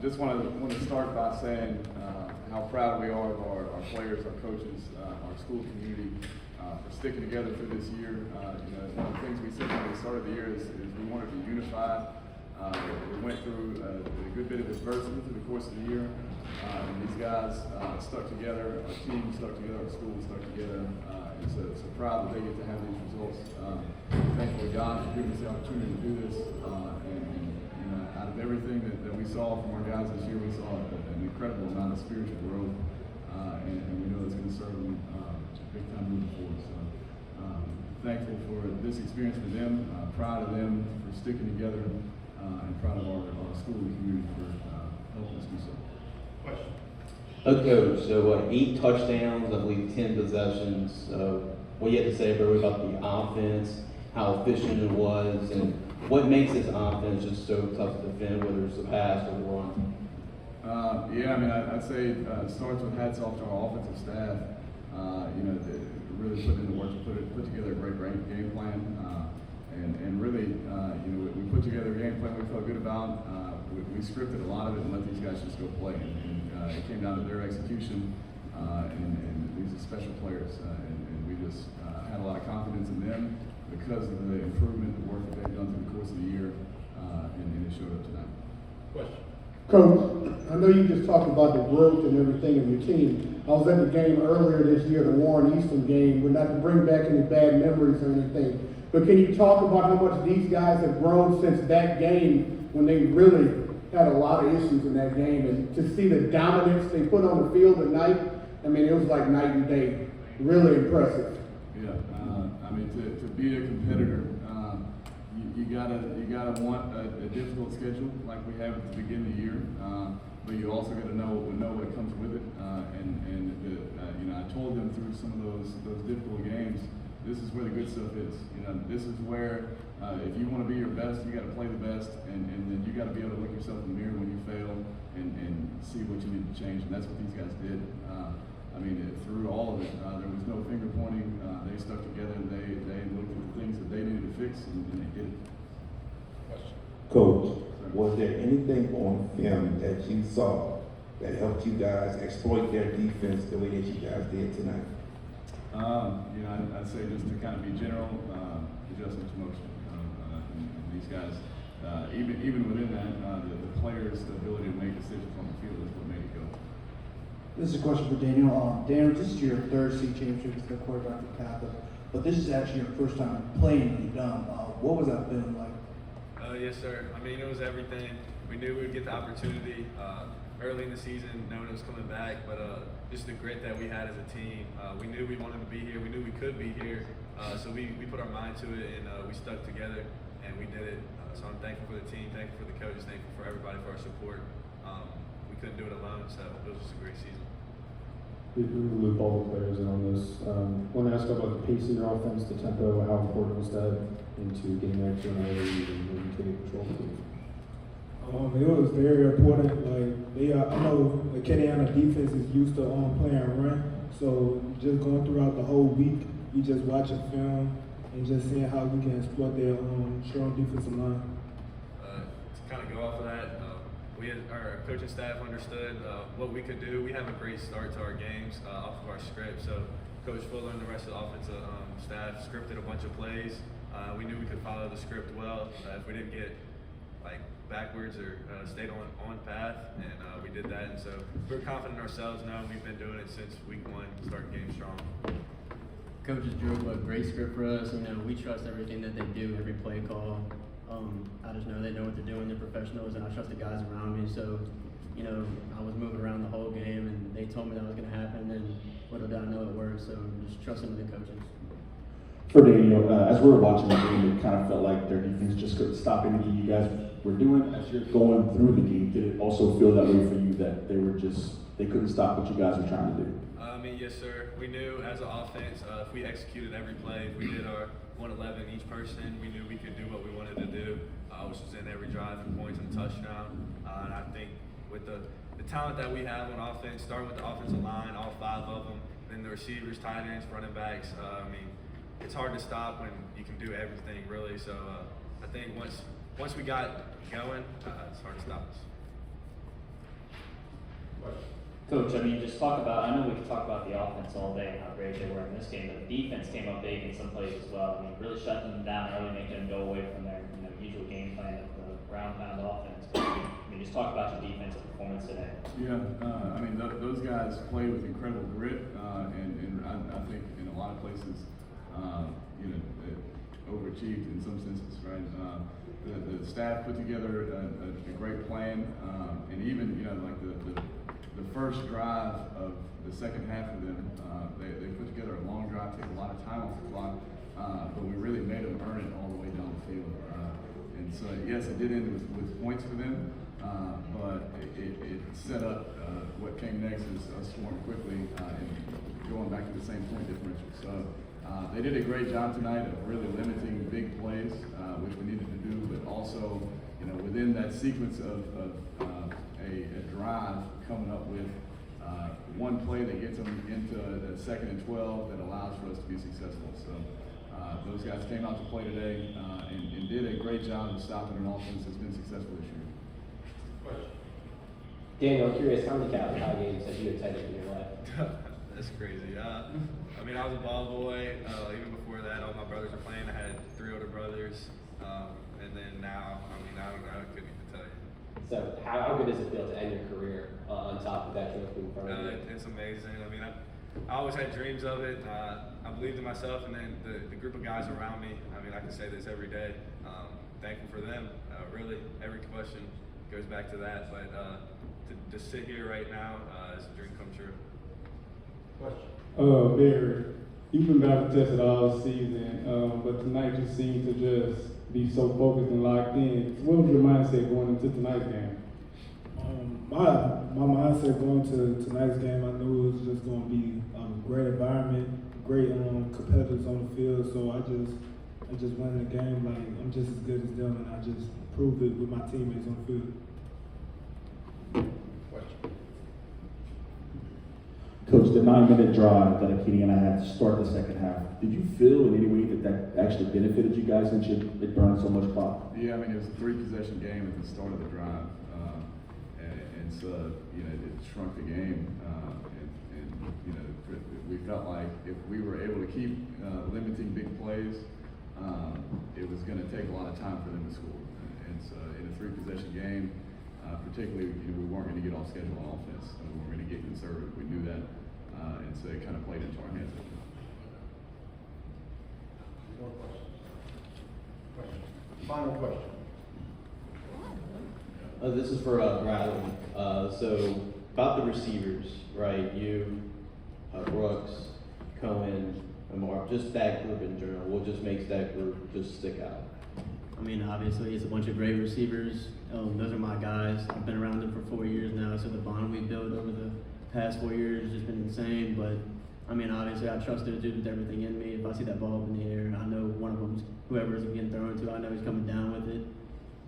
Just want to start by saying how proud we are of our players, our coaches, our school community for sticking together through this year. One of the things we said when we started the year is we wanted to unify. We went through a good bit of adversity through the course of the year, and these guys stuck together. Our team stuck together. Our school stuck together. And so proud that they get to have these results. Thankful to God for giving us the opportunity to do this. Out of everything that we saw from our guys this year, we saw an incredible amount of spiritual growth, and we know it's going to serve them big time moving forward. So thankful for this experience for them, proud of them for sticking together, and proud of our school and community for helping us do so. Question. Coach, so 8 touchdowns, I believe 10 possessions. What do you have to say about the offense, how efficient it was, and what makes this offense just so tough to defend, whether it's the pass or the run? I'd say it starts with hats off to our offensive staff. Really putting in the work to put together a great game plan. We put together a game plan we felt good about. We scripted a lot of it and let these guys just go play. And it came down to their execution. And these are special players. And we just had a lot of confidence in them because of the improvement, the work that they've done through the course of the year. And it showed up tonight. Question. Coach, I know you just talked about the growth and everything of your team. I was at the game earlier this year, the Warren Eastern game. We're not to bring back any bad memories or anything, but can you talk about how much these guys have grown since that game when they really had a lot of issues in that game, and to see the dominance they put on the field tonight, it was like night and day. Really impressive. Yeah, to be a competitor, you gotta want a difficult schedule like we have at the beginning of the year, but you also got to know what comes with it. I told them through some of those difficult games, this is where the good stuff is. This is where if you want to be your best, you got to play the best, and then you got to be able to look yourself in the mirror when you fail and see what you need to change. And that's what these guys did. Through all of it, there was no finger pointing. They stuck together. They looked at the things that they needed to fix, and they did it. Question. Coach, was there anything on film that you saw that helped you guys exploit their defense the way that you guys did tonight? I'd say just to kind of be general, adjustment to motion. And these guys, even within that, the players' ability to make decisions on the field is what made it go. This is a question for Daniel. Daniel, this is your third state championship as the quarterback for Catholic, but this is actually your first time playing in the Dome. What was that feeling like? Yes, sir. It was everything. We knew we would get the opportunity early in the season, knowing it was coming back, but just the grit that we had as a team. We knew we wanted to be here. We knew we could be here, so we put our mind to it, and we stuck together, and we did it. So I'm thankful for the team, thankful for the coaches, thankful for everybody for our support. We couldn't do it alone, so it was just a great season. We loop all the players in on this. I want to ask about the pace of your offense, the tempo. How important was that into getting back to an early lead and really taking control of the game? It was very important. I know the Kenyatta defense is used to playing run, so just going throughout the whole week, you just watching film and just seeing how we can exploit their strong defensive line. To kind of go off of that, our coaching staff understood what we could do. We have a great start to our games off of our script. So Coach Fuller and the rest of the offensive staff scripted a bunch of plays. We knew we could follow the script well. If we didn't get backwards or stayed on path, and we did that. And so we're confident in ourselves now. We've been doing it since week 1, starting game strong. Coaches drew a great script for us. We trust everything that they do, every play call. I just know they know what they're doing. They're professionals, and I trust the guys around me. So, I was moving around the whole game, and they told me that was going to happen. And little did I know it worked. So just trusting the coaches. For Daniel, as we were watching the game, it kind of felt like their defense just couldn't stop anything you guys were doing. As you're going through the game, did it also feel that way for you, that they couldn't stop what you guys were trying to do? Yes, sir. We knew as an offense, if we executed every play, if we did our 111 each person, we knew we could do what we wanted to do, which was in every drive and points and touchdown. And I think with the talent that we have on offense, starting with the offensive line, all 5 of them, then the receivers, tight ends, running backs, it's hard to stop when you can do everything, really. So I think once we got going, it's hard to stop us. Question. Coach, I mean, just talk about, I know we could talk about the offense all day and how great they were in this game, but the defense came up big in some plays as well. I mean, really shutting them down early, making them go away from their usual game plan of the ground pound offense. But, I mean, just talk about your defensive performance today. Yeah, I mean, those guys play with incredible grit, and I think in a lot of places, it overachieved in some senses, right? The staff put together a great plan, and even, like the first drive of the second half of them, they put together a long drive, take a lot of time off the clock, but we really made them earn it all the way down the field. And so, yes, it did end with points for them, but it set up what came next is us scoring quickly and going back to the same point differential. So they did a great job tonight of really limiting big plays, which we needed to do, but also, within that sequence of a drive, coming up with one play that gets them into the 2nd and 12 that allows for us to be successful. So those guys came out to play today and did a great job of stopping an offense that's been successful this year. Question. Daniel, I'm curious, how many Catholic high games have you attended in your life? That's crazy. I mean, I was a ball boy. Even before that, all my brothers were playing. I had 3 older brothers, and then now, I mean, I couldn't even tell you. So how good does it feel to end your career on top of that trophy in front of you? It's amazing. I mean, I always had dreams of it. I believed in myself, and then the group of guys around me. I mean, I can say this every day. Thankful for them. Really, every question goes back to that. But to sit here right now is a dream come true. Question. Barry, you've been battle tested all season, but tonight you seem to just be so focused and locked in. What was your mindset going into tonight's game? My mindset going to tonight's game, I knew it was just going to be a great environment, great competitors on the field. So I just went in the game like I'm just as good as them, and I just proved it with my teammates on the field. Question. Coach, the 9-minute drive that Acadiana had to start the second half, did you feel in any way that actually benefited you guys since it burned so much clock? Yeah, I mean, it was a 3-possession game at the start of the drive, and so, it shrunk the game, and we felt like if we were able to keep limiting big plays, it was going to take a lot of time for them to score. And so in a 3-possession game, particularly, we weren't going to get off schedule on offense. We were going to get conservative. We knew that, and so it kind of played into our hands. More questions? Question. Final question. This is for Bradley. So about the receivers, right? You, Brooks, Cohen, Amar, just that group in general. What just makes that group just stick out? I mean, obviously, it's a bunch of great receivers. Those are my guys. I've been around them for 4 years now, so the bond we built over the past 4 years has just been insane. But, I mean, obviously, I trust their dude with everything in me. If I see that ball up in the air, I know one of them's whoever is getting thrown to, I know he's coming down with it.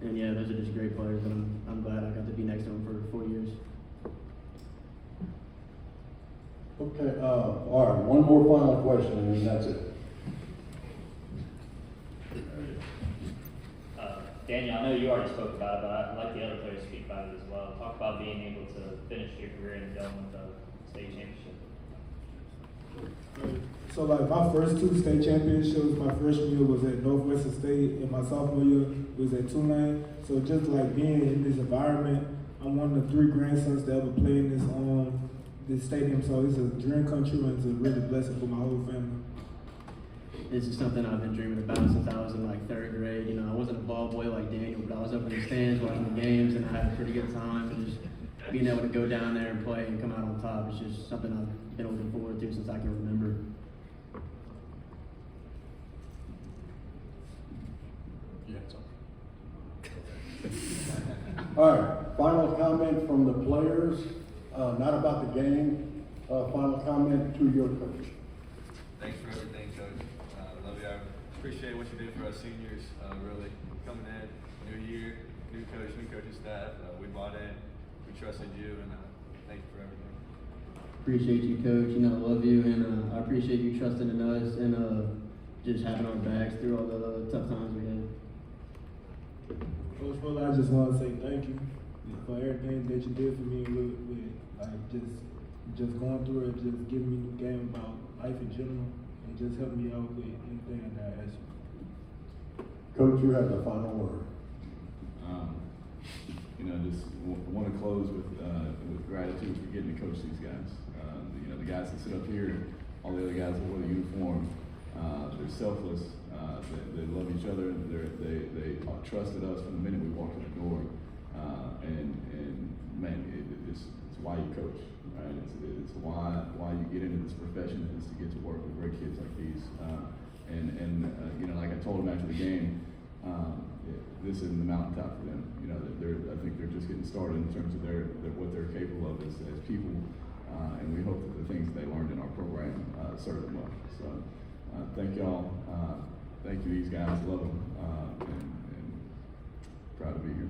And, yeah, those are just great players, and I'm glad I got to be next to them for 4 years. Okay, all right, one more final question, and then that's it. Daniel, I know you already spoke about it, but I'd like the other players to speak about it as well. Talk about being able to finish your career in Dome with a state championship. So like my first 2 state championships, my freshman year was at Northwestern State, and my sophomore year was at Tulane. So just like being in this environment, I'm one of the 3 grandsons to ever play in this stadium. So it's a dream come true, and it's a really blessing for my whole family. This is something I've been dreaming about since I was in like 3rd grade. I wasn't a ball boy like Daniel, but I was up in the stands watching the games, and I had a pretty good time. And just being able to go down there and play and come out on top is just something I've been looking forward to since I can remember. Yeah, All right, final comment from the players, not about the game, final comment to your coach. Thanks for everything, Coach. Love you. I appreciate what you did for us seniors. Really coming in, new year, new coach, new coaching staff. We bought in, we trusted you, and thank you for everything. Appreciate you, Coach. I love you, and I appreciate you trusting in us and just having our backs through all the tough times we had. Coach Fuller, I just want to say thank you. for everything that you did for me with like just going through it, just giving me the game about life in general, and just helping me out with anything that I ask you. Coach, you have the final word. Just want to close with gratitude for getting to coach these guys. The guys that sit up here, all the other guys that wear the uniform, they're selfless. They love each other. They trusted us from the minute we walked in the door. And man, it's why you coach, right? It's why you get into this profession is to get to work with great kids like these. Like I told them after the game, this isn't the mountaintop for them. I think they're just getting started in terms of what they're capable of as people, and we hope that the things they learned in our program serve them well. So, thank y'all. Thank you, these guys. Love them, and proud to be here.